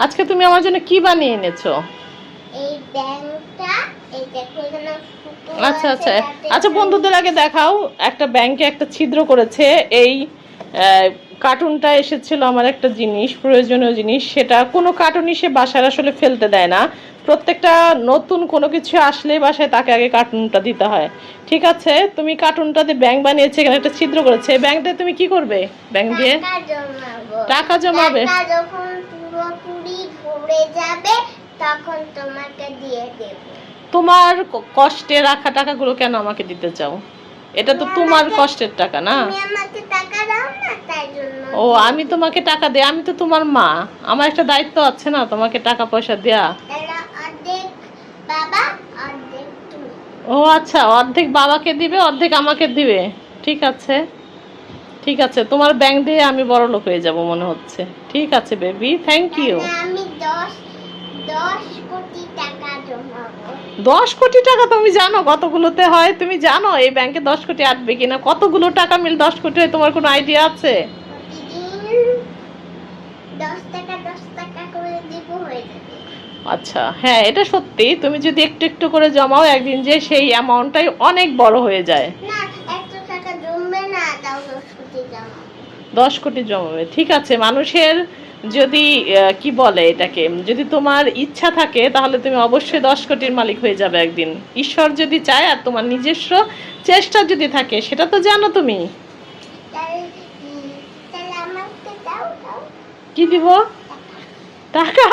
আজকে তুমি আমার জন্য কি বানিয়ে এনেছো? এই ব্যাংকটা, এই দেখো এখানে ফুটো আচ্ছা আছে, আচ্ছা তাতে আচ্ছা, বন্ধুদের আগে দেখাও। একটা ব্যাংকে একটা ছিদ্র করেছে। এই কার্টুনটা এসেছিল আমার একটা জিনিস, প্রয়োজনীয় জিনিস। সেটা কোনো কার্টুনই সে বাসায় আসলে ফেলতে দেয় না। প্রত্যেকটা নতুন কোনো কিছু আসলে বাসায় তাকে আগে কার্টুনটা দিতে হয়। ঠিক আছে, তুমি কার্টুনটাতে ব্যাংক বানিয়েছে, এখানে একটা ছিদ্র করেছে। ব্যাংকটা তুমি কি করবে ব্যাংক দিয়ে? টাকা জমাবো। টাকা জমাবে? টাকা যখন পুরোপুরি ভরে যাবে তখন তোমাকে দিয়ে দেব। তোমার কষ্টে রাখা টাকাগুলো কেন আমাকে দিতে চাও? এটা তো তোমার কষ্টের টাকা না? তুমি আমাকে টাকা দাও না, তাই জন্য। ও, আমি তোমাকে টাকা দেই? আমি তো তোমার মা, আমার একটা দায়িত্ব আছে না তোমাকে টাকা পয়সা দেয়া। তাহলে অর্ধেক বাবা, অর্ধেক তুমি। ও আচ্ছা, অর্ধেক বাবাকে দিবে, অর্ধেক আমাকে দিবে। ঠিক আছে, ঠিক আছে, তোমার ব্যাংক দিয়ে আমি বড় লোক হয়ে যাব মনে হচ্ছে। ঠিক আছে বেবি, থ্যাংক ইউ। তাহলে আমি 10 কোটি টাকা জমাবো। 10 কোটি টাকা? তুমি জানো কতগুলোতে হয়? তুমি জানো এই ব্যাংকে 10 কোটি আটবে কিনা? কতগুলো টাকা মিল 10 কোটি হয়, তোমার কোনো আইডিয়া আছে? প্রতিদিন 10 টাকা করে দিব, হয়ে যাবে। আচ্ছা, হ্যাঁ এটা সত্যি। তুমি যদি একটু একটু করে জমাও, একদিন যে সেই অ্যামাউন্টটাই অনেক বড় হয়ে যায়। না, 100 টাকা জমবে না, তাও 10 কোটি জমাবো। 10 কোটি জমাবে? ঠিক আছে, মানুষের যদি কি বলে এটাকে, যদি তোমার ইচ্ছা থাকে তাহলে তুমি অবশ্যই 10 কোটির মালিক হয়ে যাবে একদিন। ঈশ্বর যদি চায় আর তোমার নিজস্ব চেষ্টা যদি থাকে, সেটা তো জানো তুমি। তাহলে আমাকে দাও। কি দিব? টাকা?